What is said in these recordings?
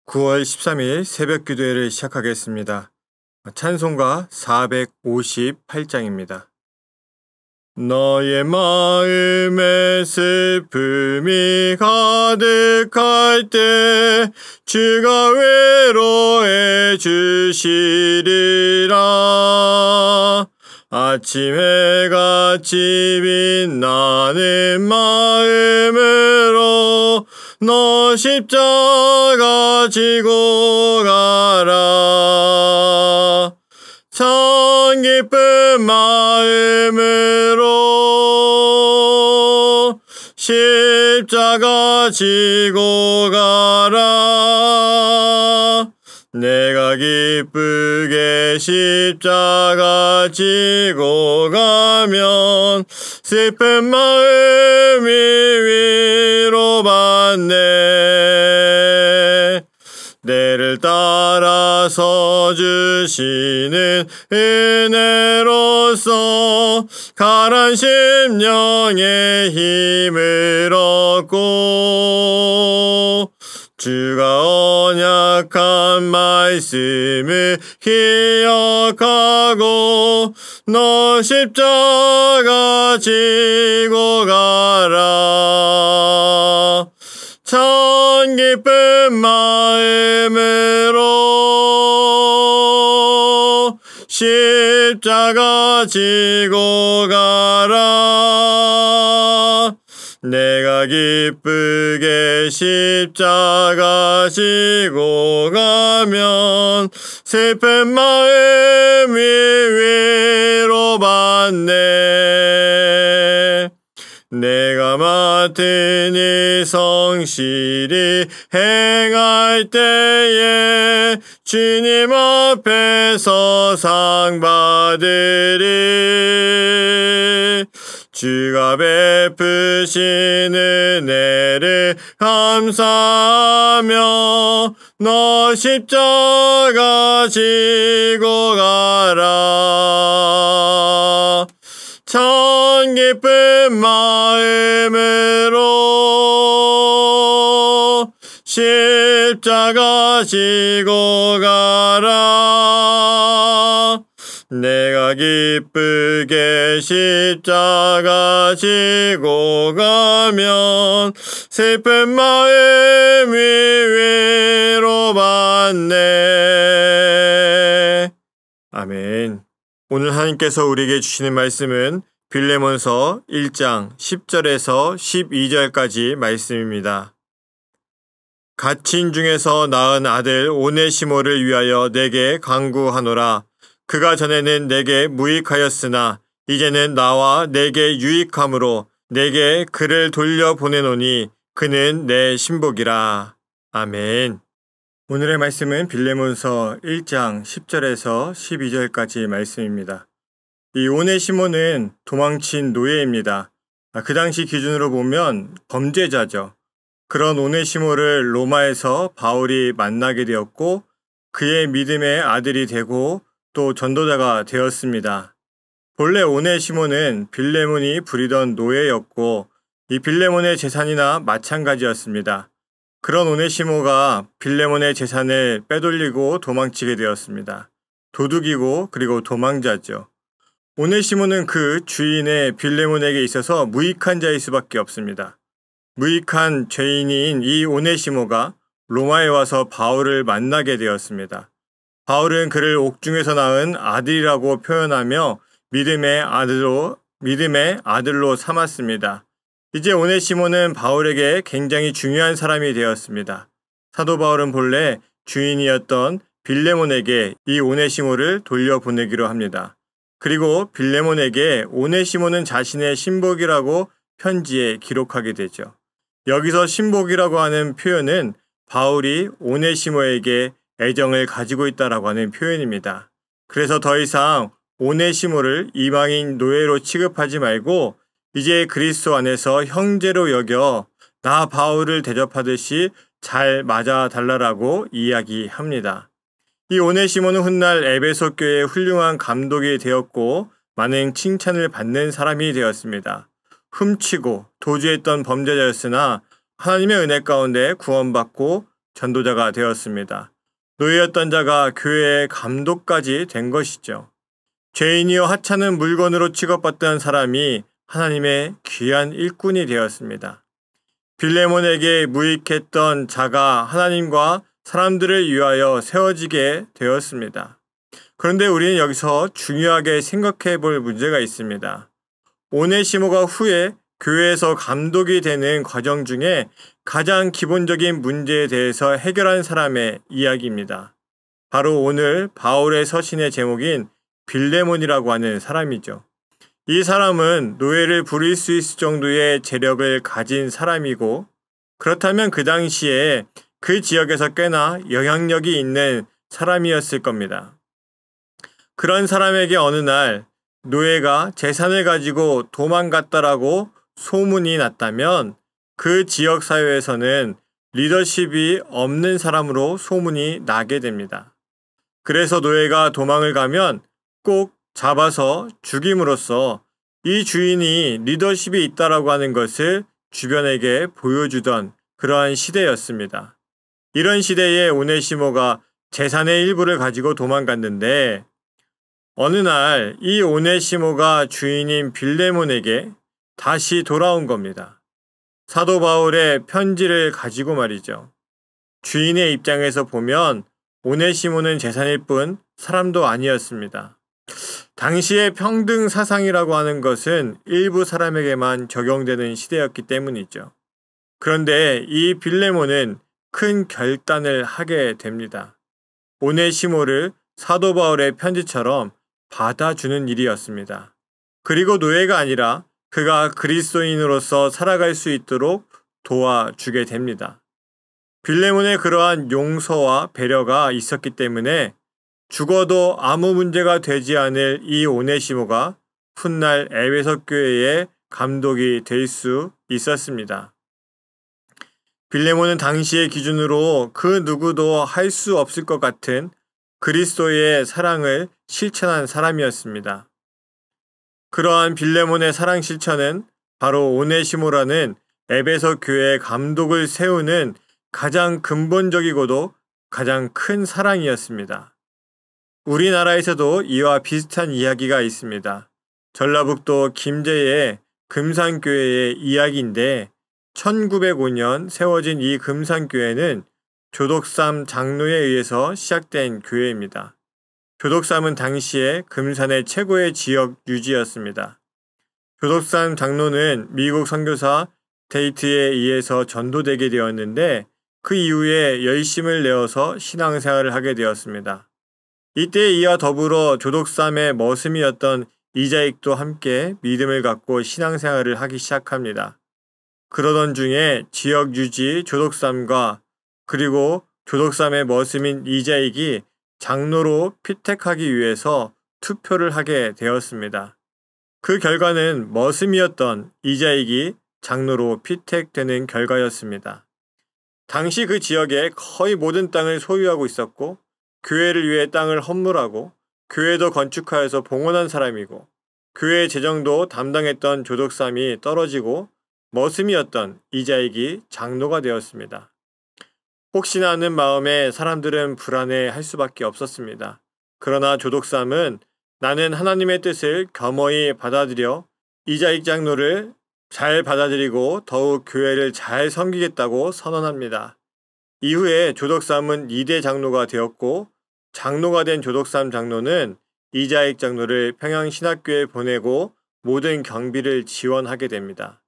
9월 13일 새벽 기도회를 시작하겠습니다. 찬송가 458장입니다. 너의 마음에 슬픔이 가득할 때 주가 위로해 주시리라. 아침 해같이 빛나는 마음으로 너 십자가 지고 가라. 참 기쁜 마음으로 십자가 지고 가라. 내가 기쁘게 십자가 지고 가면 슬픈 마음이 위로받네. 내를 따라서 주시는 은혜로서 가란 심령의 힘을 얻고 주가 언약한 말씀을 기억하고 너 십자가 지고 가라. 참 기쁜 마음으로 십자가 지고 가라. 내가 기쁘게 십자가 지고 가면 슬픈 마음이 위로받네. 내가 맡은 이 성실히 행할 때에 주님 앞에서 상 받으리. 주가 베푸신 은혜를 감사하며 너 십자가 지고 가라. 참 기쁜 마음으로 십자가 지고 가라. 내가 기쁘게 십자가 지고 가면 슬픈 마음이 위로받네. 아멘. 오늘 하나님께서 우리에게 주시는 말씀은 빌레몬서 1장 10절에서 12절까지 말씀입니다. 갇힌 중에서 낳은 아들 오네시모를 위하여 내게 간구하노라. 그가 전에는 내게 무익하였으나 이제는 나와 내게 유익함으로 내게 그를 돌려보내노니 그는 내 신복이라. 아멘. 오늘의 말씀은 빌레몬서 1장 10절에서 12절까지 말씀입니다. 이 오네시모는 도망친 노예입니다. 그 당시 기준으로 보면 범죄자죠. 그런 오네시모를 로마에서 바울이 만나게 되었고 그의 믿음의 아들이 되고 또 전도자가 되었습니다. 본래 오네시모는 빌레몬이 부리던 노예였고 이 빌레몬의 재산이나 마찬가지였습니다. 그런 오네시모가 빌레몬의 재산을 빼돌리고 도망치게 되었습니다. 도둑이고 그리고 도망자죠. 오네시모는 그 주인의 빌레몬에게 있어서 무익한 자일 수밖에 없습니다. 무익한 죄인인 이 오네시모가 로마에 와서 바울을 만나게 되었습니다. 바울은 그를 옥중에서 낳은 아들이라고 표현하며 믿음의 아들로 삼았습니다. 이제 오네시모는 바울에게 굉장히 중요한 사람이 되었습니다. 사도 바울은 본래 주인이었던 빌레몬에게 이 오네시모를 돌려보내기로 합니다. 그리고 빌레몬에게 오네시모는 자신의 신복이라고 편지에 기록하게 되죠. 여기서 신복이라고 하는 표현은 바울이 오네시모에게 애정을 가지고 있다라고 하는 표현입니다. 그래서 더 이상 오네시모를 이방인 노예로 취급하지 말고 이제 그리스도 안에서 형제로 여겨 나 바울을 대접하듯이 잘 맞아달라고 이야기합니다. 이 오네시모는 훗날 에베소 교회의 훌륭한 감독이 되었고 많은 칭찬을 받는 사람이 되었습니다. 훔치고 도주했던 범죄자였으나 하나님의 은혜 가운데 구원받고 전도자가 되었습니다. 노예였던 자가 교회의 감독까지 된 것이죠. 죄인이요 하찮은 물건으로 취급받던 사람이 하나님의 귀한 일꾼이 되었습니다. 빌레몬에게 무익했던 자가 하나님과 사람들을 위하여 세워지게 되었습니다. 그런데 우리는 여기서 중요하게 생각해 볼 문제가 있습니다. 오네시모가 후에 교회에서 감독이 되는 과정 중에 가장 기본적인 문제에 대해서 해결한 사람의 이야기입니다. 바로 오늘 바울의 서신의 제목인 빌레몬이라고 하는 사람이죠. 이 사람은 노예를 부릴 수 있을 정도의 재력을 가진 사람이고, 그렇다면 그 당시에 그 지역에서 꽤나 영향력이 있는 사람이었을 겁니다. 그런 사람에게 어느 날 노예가 재산을 가지고 도망갔다라고 소문이 났다면 그 지역 사회에서는 리더십이 없는 사람으로 소문이 나게 됩니다. 그래서 노예가 도망을 가면 꼭 잡아서 죽임으로써 이 주인이 리더십이 있다라고 하는 것을 주변에게 보여주던 그러한 시대였습니다. 이런 시대에 오네시모가 재산의 일부를 가지고 도망갔는데 어느 날 이 오네시모가 주인인 빌레몬에게 다시 돌아온 겁니다. 사도 바울의 편지를 가지고 말이죠. 주인의 입장에서 보면 오네시모는 재산일 뿐 사람도 아니었습니다. 당시의 평등 사상이라고 하는 것은 일부 사람에게만 적용되는 시대였기 때문이죠. 그런데 이 빌레몬은 큰 결단을 하게 됩니다. 오네시모를 사도 바울의 편지처럼 받아주는 일이었습니다. 그리고 노예가 아니라 그가 그리스도인으로서 살아갈 수 있도록 도와주게 됩니다. 빌레몬의 그러한 용서와 배려가 있었기 때문에 죽어도 아무 문제가 되지 않을 이 오네시모가 훗날 에베소 교회의 감독이 될 수 있었습니다. 빌레몬은 당시의 기준으로 그 누구도 할 수 없을 것 같은 그리스도의 사랑을 실천한 사람이었습니다. 그러한 빌레몬의 사랑 실천은 바로 오네시모라는 에베소 교회의 감독을 세우는 가장 근본적이고도 가장 큰 사랑이었습니다. 우리나라에서도 이와 비슷한 이야기가 있습니다. 전라북도 김제의 금산교회의 이야기인데 1905년 세워진 이 금산교회는 조덕삼 장로에 의해서 시작된 교회입니다. 조덕삼은 당시에 금산의 최고의 지역 유지였습니다. 조덕삼 장로는 미국 선교사 데이트에 의해서 전도되게 되었는데 그 이후에 열심을 내어서 신앙생활을 하게 되었습니다. 이때 이와 더불어 조덕삼의 머슴이었던 이자익도 함께 믿음을 갖고 신앙생활을 하기 시작합니다. 그러던 중에 지역 유지 조덕삼과 그리고 조덕삼의 머슴인 이자익이 장로로 피택하기 위해서 투표를 하게 되었습니다. 그 결과는 머슴이었던 이자익이 장로로 피택되는 결과였습니다. 당시 그 지역에 거의 모든 땅을 소유하고 있었고 교회를 위해 땅을 헌물하고 교회도 건축하여서 봉헌한 사람이고 교회 재정도 담당했던 조덕삼이 떨어지고 머슴이었던 이자익이 장로가 되었습니다. 혹시나 하는 마음에 사람들은 불안해할 수밖에 없었습니다. 그러나 조덕삼은 나는 하나님의 뜻을 겸허히 받아들여 이자익 장로를 잘 받아들이고 더욱 교회를 잘 섬기겠다고 선언합니다. 이후에 조덕삼은 2대 장로가 되었고 장로가 된 조덕삼 장로는 이자익 장로를 평양신학교에 보내고 모든 경비를 지원하게 됩니다.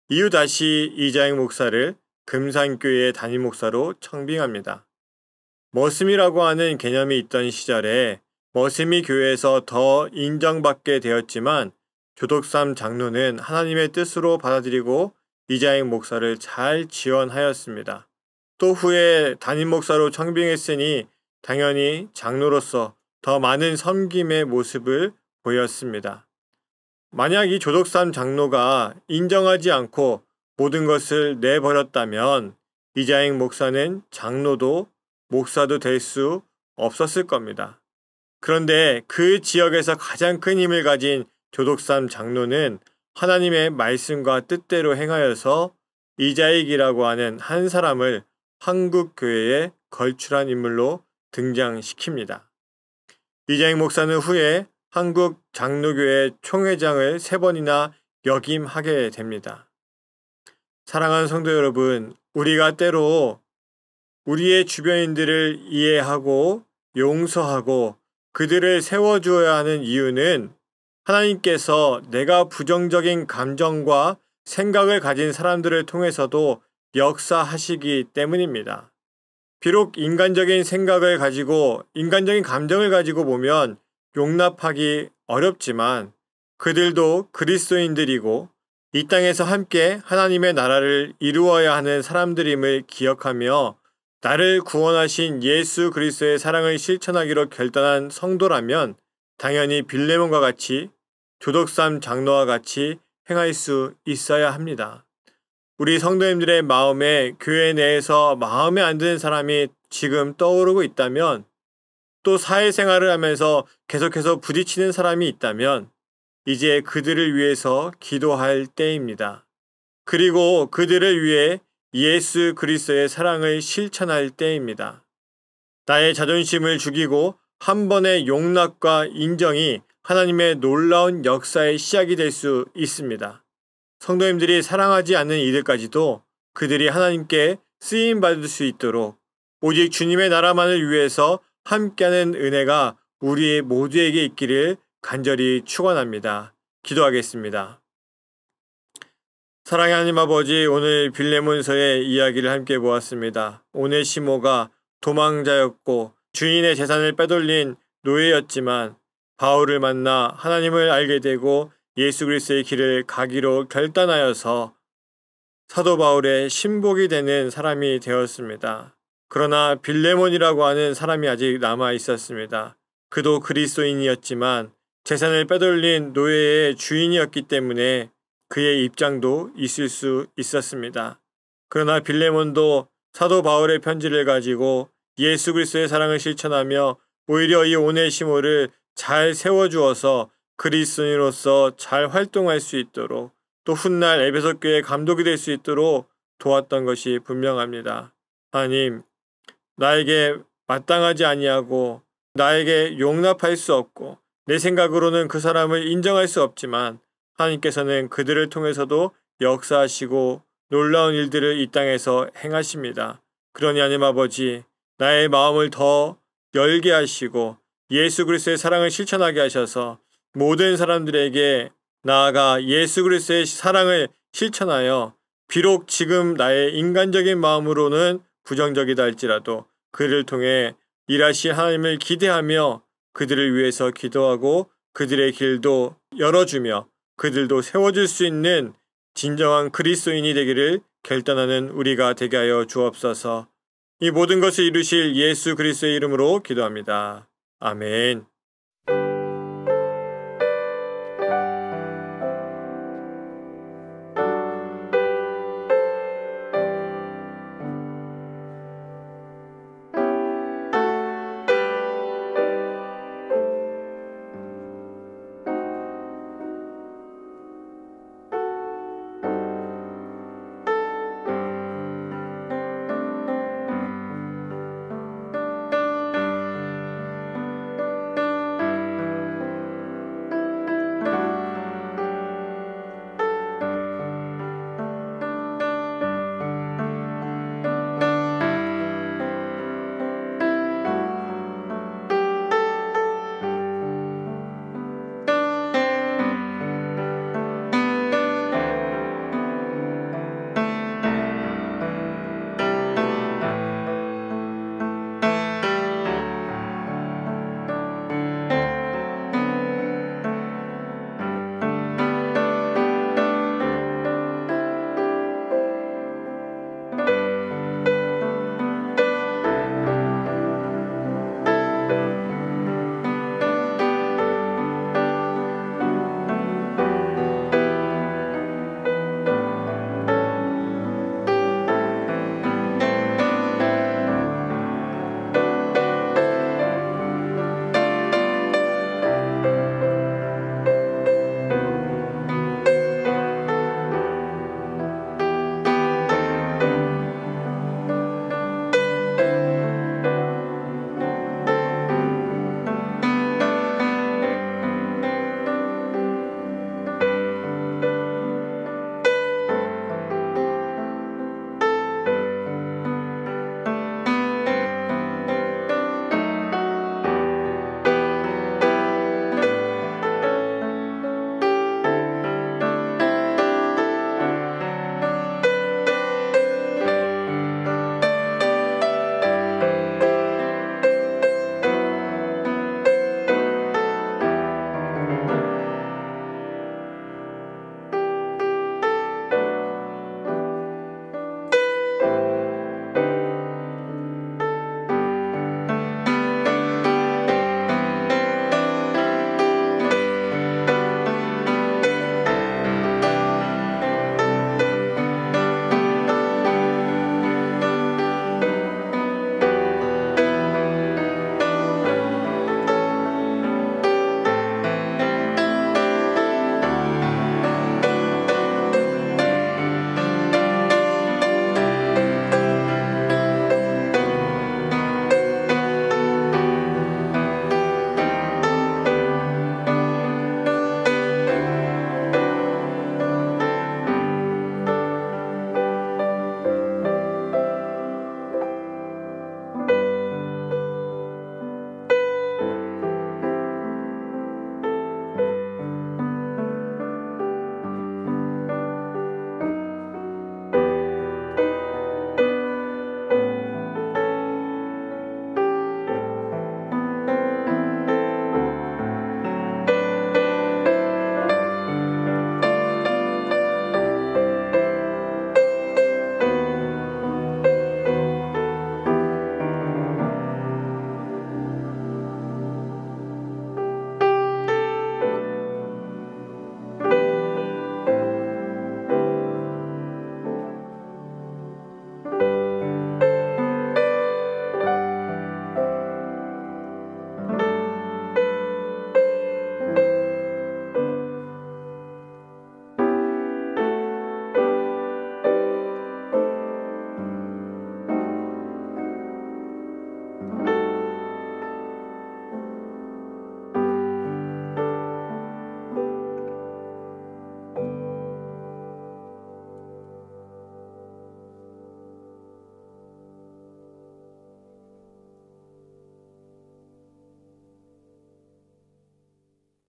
이후 다시 이자익 목사를 금산교회의 담임 목사로 청빙합니다. 머슴이라고 하는 개념이 있던 시절에 머슴이 교회에서 더 인정받게 되었지만 조덕삼 장로는 하나님의 뜻으로 받아들이고 이자익 목사를 잘 지원하였습니다. 또 후에 담임 목사로 청빙했으니 당연히 장로로서 더 많은 섬김의 모습을 보였습니다. 만약 이 조덕삼 장로가 인정하지 않고 모든 것을 내버렸다면 이자익 목사는 장로도 목사도 될 수 없었을 겁니다. 그런데 그 지역에서 가장 큰 힘을 가진 조덕삼 장로는 하나님의 말씀과 뜻대로 행하여서 이자익이라고 하는 한 사람을 한국 교회에 걸출한 인물로 등장시킵니다. 이장익 목사는 후에 한국 장로교회 총회장을 3번이나 역임하게 됩니다. 사랑하는 성도 여러분, 우리가 때로 우리의 주변인들을 이해하고 용서하고 그들을 세워주어야 하는 이유는 하나님께서 내가 부정적인 감정과 생각을 가진 사람들을 통해서도 역사하시기 때문입니다. 비록 인간적인 생각을 가지고 인간적인 감정을 가지고 보면 용납하기 어렵지만 그들도 그리스도인들이고 이 땅에서 함께 하나님의 나라를 이루어야 하는 사람들임을 기억하며 나를 구원하신 예수 그리스도의 사랑을 실천하기로 결단한 성도라면 당연히 빌레몬과 같이 조덕삼 장로와 같이 행할 수 있어야 합니다. 우리 성도님들의 마음에 교회 내에서 마음에 안 드는 사람이 지금 떠오르고 있다면 또 사회생활을 하면서 계속해서 부딪히는 사람이 있다면 이제 그들을 위해서 기도할 때입니다. 그리고 그들을 위해 예수 그리스도의 사랑을 실천할 때입니다. 나의 자존심을 죽이고 한 번의 용납과 인정이 하나님의 놀라운 역사의 시작이 될 수 있습니다. 성도님들이 사랑하지 않는 이들까지도 그들이 하나님께 쓰임받을 수 있도록 오직 주님의 나라만을 위해서 함께하는 은혜가 우리 모두에게 있기를 간절히 축원합니다. 기도하겠습니다. 사랑의 하나님 아버지, 오늘 빌레몬서의 이야기를 함께 보았습니다. 오네시모가 도망자였고 주인의 재산을 빼돌린 노예였지만 바울을 만나 하나님을 알게 되고 예수 그리스도의 길을 가기로 결단하여서 사도 바울의 신복이 되는 사람이 되었습니다. 그러나 빌레몬이라고 하는 사람이 아직 남아 있었습니다. 그도 그리스도인이었지만 재산을 빼돌린 노예의 주인이었기 때문에 그의 입장도 있을 수 있었습니다. 그러나 빌레몬도 사도 바울의 편지를 가지고 예수 그리스도의 사랑을 실천하며 오히려 이 오네시모를 잘 세워주어서 그리스도인으로서 잘 활동할 수 있도록 또 훗날 에베소 교회의 감독이 될 수 있도록 도왔던 것이 분명합니다. 하나님, 나에게 마땅하지 아니하고 나에게 용납할 수 없고 내 생각으로는 그 사람을 인정할 수 없지만 하나님께서는 그들을 통해서도 역사하시고 놀라운 일들을 이 땅에서 행하십니다. 그러니 하나님 아버지, 나의 마음을 더 열게 하시고 예수 그리스도의 사랑을 실천하게 하셔서 모든 사람들에게 나아가 예수 그리스도의 사랑을 실천하여 비록 지금 나의 인간적인 마음으로는 부정적이다 할지라도 그를 통해 일하실 하나님을 기대하며 그들을 위해서 기도하고 그들의 길도 열어주며 그들도 세워줄 수 있는 진정한 그리스도인이 되기를 결단하는 우리가 되게 하여 주옵소서. 이 모든 것을 이루실 예수 그리스도의 이름으로 기도합니다. 아멘.